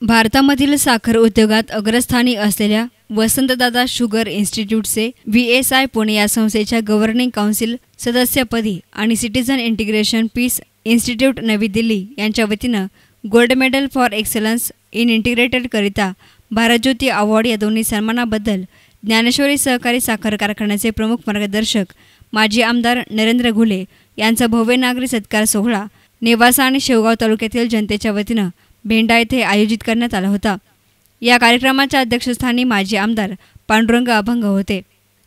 भारतामधील साखर उद्योगात अग्रस्थानी असलेल्या वसंतदादा शुगर इन्स्टिट्यूटचे VSI पुणे या संस्थेच्या गव्हर्निंग काउन्सिल सदस्यपदी आणि सिटीझन इंटिग्रेशन पीस इन्स्टिट्यूट नवी दिल्ली यांच्या वतीनं gold medal for excellence in integrated करिता भारतज्योती अवॉर्ड या दोन्ही सन्मानाबद्दल ज्ञानेश्वरी सहकारी साखर कारखान्याचे प्रमुख मार्गदर्शक माजी आमदार नरेंद्र घुले यांचा भव्य नागरी सत्कार सोहळा नेवासा आणि शेवगाव तालुक्यातील जनतेच्या वतीनं भेंडा येथे आयोजित करण्यात आला होता। या कार्यक्रमाच्या अध्यक्षस्थानी माजी आमदार पांडुरंग अभंग होते।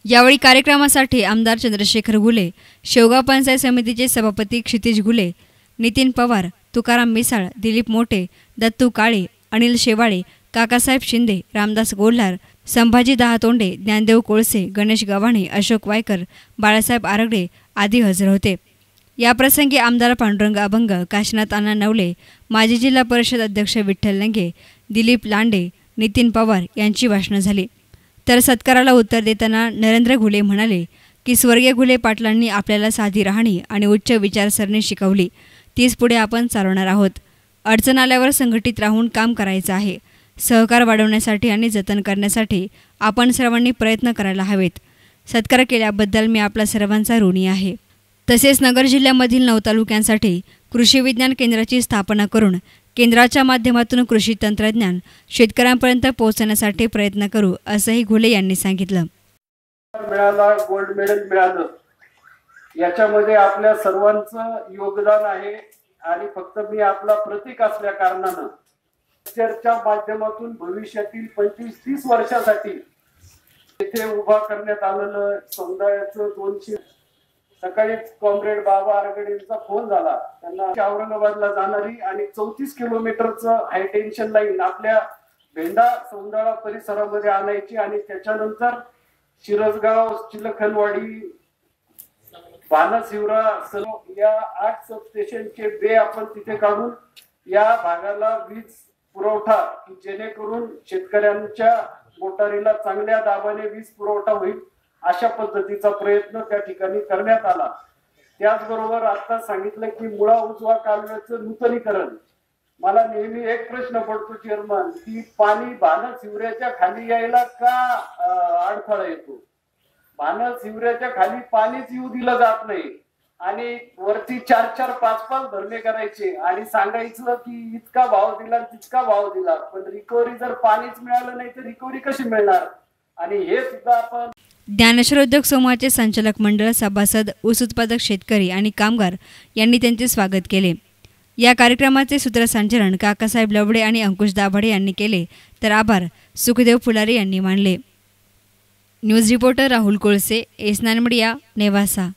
यावेळी कार्यक्रमासाठी आमदार चंद्रशेखर घुले, शेवगाव पंचायत समितीचे सभापती क्षितिज घुले, नितीन पवार, तुकाराम मिसाळ, दिलीप मोठे, दत्तू काळे, अनिल शेवाळे, काकासाहेब शिंदे, रामदास गोल्हार, संभाजी दहातोंडे, ज्ञानदेव कोळसे, गणेश गव्हाणे, अशोक वायकर, बाळासाहेब आरगडे आदी हजर होते। याप्रसंगी आमदार पांडुरंग अभंग, काशीनाथ अण्णा नवले, माजी जिल्हा परिषद अध्यक्ष विठ्ठल लंगे, दिलीप लांडे, नितीन पवार यांची भाषणे झाली। तर सत्काराला उत्तर देताना नरेंद्र घुले म्हणाले की स्वर्गीय घुले पाटलांनी आपल्याला साधी राहणी आणि उच्च विचारसरणी शिकवली, तीच पुढे आपण चालवणार आहोत। अडचण आल्यावर संघटित राहून काम करायचं आहे। सहकार वाढवण्यासाठी आणि जतन करण्यासाठी आपण सर्वांनी प्रयत्न करायला हवेत। सत्कार केल्याबद्दल मी आपल्या सर्वांचा ऋणी आहे। तसेच नगर जिल्ह्यामधील 9 तालुक्यांसाठी कृषी विज्ञान केंद्राची स्थापना करून केंद्राच्या माध्यमातून कृषी तंत्रज्ञान शेतकऱ्यांपर्यंत पोहोचण्यासाठी प्रयत्न करू, असंही घुले यांनी सांगितलं। मिळाला गोल्ड मेडल मिळालं, याच्यामध्ये आपल्या सर्वांचं योगदान आहे आणि फक्त मी आपला प्रतीक असल्या कारणानं चर्चा माध्यमातून भविष्यातील 25-30 वर्षासाठी इथे उभा करण्यात आलेलं समुदायाचं 200 सकाळीच कॉम्रेड बाबा आरगडेंचा फोन झाला। त्यांना औरंगाबादला जाणारी आणि 34 किलोमीटरचं हाय टेन्शन लाईन आपल्या भेंडा सौंदाळा परिसरामध्ये आणायची आणि त्याच्यानंतर शिरसगाव, चिलखनवाडी, भानसिवरा सर्व या 8 सबस्टेशनचे बे आपण तिथे काढून या भागाला वीज पुरवठा की जेणेकरून शेतकऱ्यांच्या मोटारीला चांगल्या दाबाने वीज पुरवठा होईल अशा पद्धतीचा प्रयत्न त्या ठिकाणी करण्यात आला। त्याचबरोबर आता सांगितलं की मुळा उजवा कालव्याचं नूतनीकरण। मला नेहमी एक प्रश्न पडतो चेअरमन की पाणी भानसिवऱ्याच्या खाली यायला का अडथळा येतो? भानसिवऱ्याच्या खाली पाणीच येऊ दिलं जात नाही आणि वरती 4-4, 5-5 धरणे करायचे आणि सांगायचं की इतका भाव दिला तितका भाव दिला, पण रिकव्हरी जर पाणीच मिळालं नाही तर रिकव्हरी कशी मिळणार? आणि हे सुद्धा आपण ज्ञानेश्वर उद्योग समूहाचे संचालक मंडळ, सभासद, ऊस उत्पादक शेतकरी आणि कामगार यांनी त्यांचे स्वागत केले। या कार्यक्रमाचे सूत्रसंचालन काकासाहेब लवडे आणि अंकुश दाभाडे यांनी केले, तर आभार सुखदेव फुलारी यांनी मानले। न्यूज रिपोर्टर राहुल कोळसे, एस9 मीडिया, नेवासा।